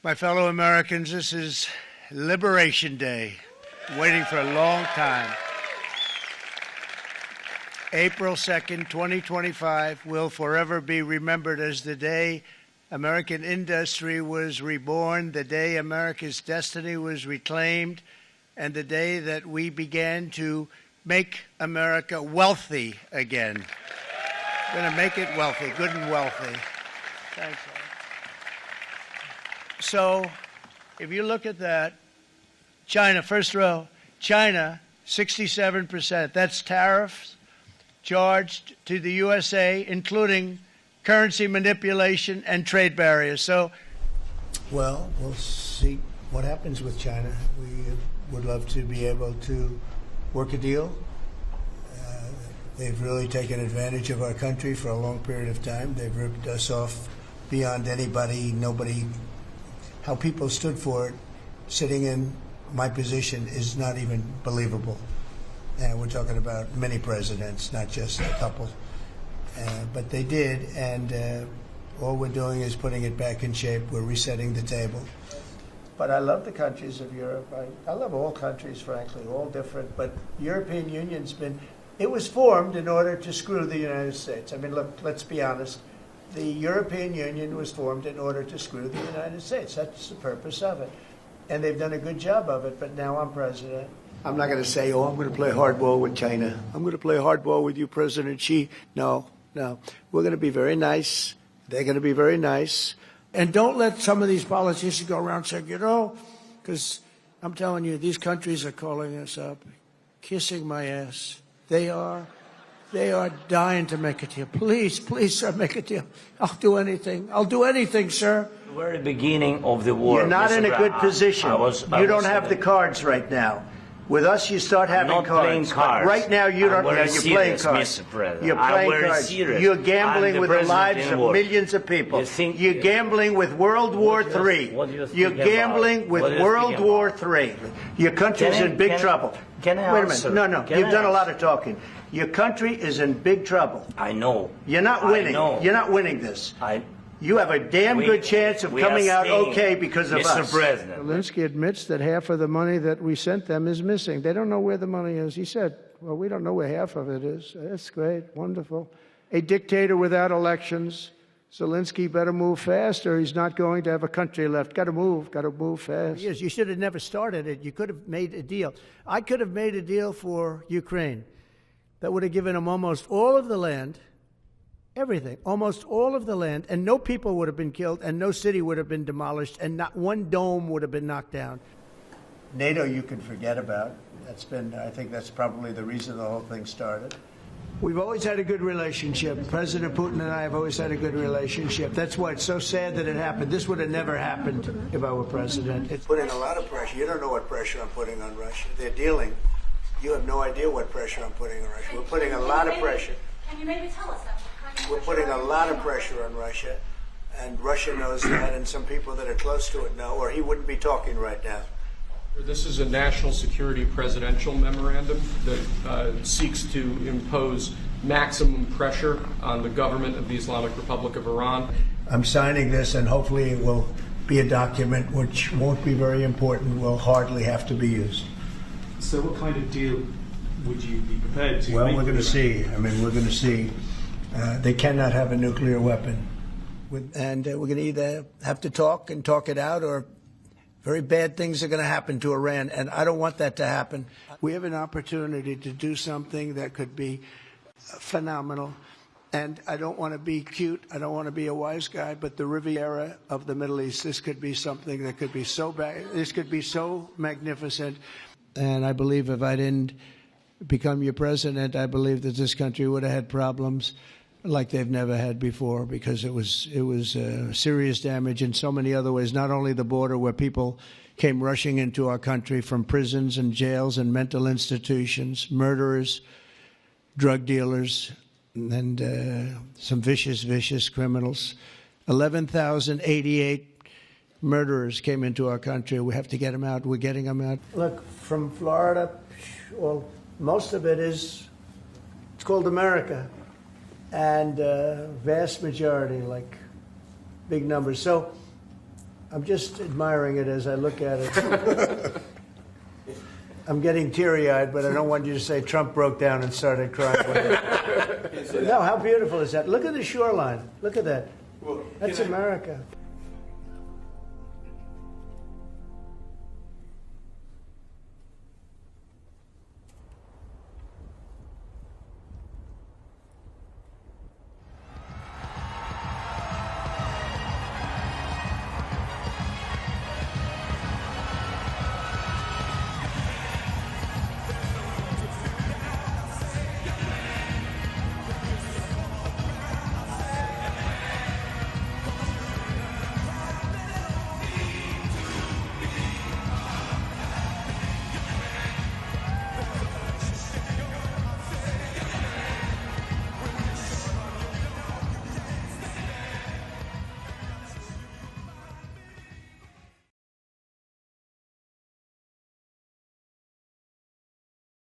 My fellow Americans, this is Liberation Day, waiting for a long time. April 2nd, 2025 will forever be remembered as the day American industry was reborn, the day America's destiny was reclaimed, and the day that we began to make America wealthy again. We're going to make it wealthy, good and wealthy. Thanks, Ed. So, if you look at that, China, first row, China, 67%. That's tariffs charged to the USA, including currency manipulation and trade barriers. So, well, we'll see what happens with China. We would love to be able to work a deal. They've really taken advantage of our country for a long period of time. They've ripped us off beyond anybody, nobody. How people stood for it, sitting in my position, is not even believable. And we're talking about many presidents, not just a couple. But they did, and all we're doing is putting it back in shape. We're resetting the table. But I love the countries of Europe. I love all countries, frankly, all different. But European Union's been, it was formed in order to screw the United States. I mean, look, let's be honest. The European Union was formed in order to screw the United States. That's the purpose of it. And they've done a good job of it, but now I'm president. I'm not going to say, oh, I'm going to play hardball with China. I'm going to play hardball with you, President Xi. No. We're going to be very nice. They're going to be very nice. And don't let some of these politicians go around saying, because I'm telling you, these countries are calling us up, kissing my ass. They are dying to make a deal. Please, sir, make a deal. I'll do anything, sir. The very beginning of the war. You're not in a good position. You don't have the cards right now. With us, you start having cards. Playing cards. Right now, you don't. You're playing cards. You're playing cards. Serious. You're gambling with the lives of millions of people. You're gambling with World War III. You're gambling with World War III. Your country's in big trouble. Can I Wait a minute. No. You've done a lot of talking. Your country is in big trouble. I know. You're not winning. You're not winning this. You have a damn good chance of coming out okay because of us. Mr. President. Zelensky admits that half of the money that we sent them is missing. They don't know where the money is. He said, well, we don't know where half of it is. That's great. Wonderful. A dictator without elections. Zelensky better move fast or he's not going to have a country left. Got to move fast. Yes, you should have never started it. You could have made a deal. I could have made a deal for Ukraine that would have given them almost all of the land. Everything, almost all of the land, and no people would have been killed, and no city would have been demolished, and not one dome would have been knocked down. NATO you can forget about. I think that's probably the reason the whole thing started. We've always had a good relationship. President Putin and I have always had a good relationship. That's why it's so sad that it happened. This would have never happened if I were president. It's putting a lot of pressure. You don't know what pressure I'm putting on Russia. They're dealing. You have no idea what pressure I'm putting on Russia. We're putting a lot of pressure. Can you maybe tell us that? We're putting a lot of pressure on Russia, and Russia knows that, and some people that are close to it know, or he wouldn't be talking right now. This is a national security presidential memorandum that seeks to impose maximum pressure on the government of the Islamic Republic of Iran. I'm signing this, and hopefully it will be a document which won't be very important, will hardly have to be used. So what kind of deal would you be prepared to make? Well, we're going to see. We're going to see. They cannot have a nuclear weapon. And we're going to either have to talk and talk it out, or very bad things are going to happen to Iran, and I don't want that to happen. We have an opportunity to do something that could be phenomenal, and I don't want to be cute, I don't want to be a wise guy, but the Riviera of the Middle East, this could be something that could be so bad, this could be so magnificent, and I believe if I didn't become your president, I believe that this country would have had problems like they've never had before, because it was serious damage in so many other ways, not only the border where people came rushing into our country from prisons and jails and mental institutions, murderers, drug dealers, and some vicious criminals. 11,088 murderers came into our country. We have to get them out. We're getting them out. Look, from Florida, well, most of it it's called America. And vast majority, like big numbers. So I'm just admiring it as I look at it. I'm getting teary-eyed, but I don't want you to say Trump broke down and started crying. No, how beautiful is that? Look at the shoreline. Look at that. That's America.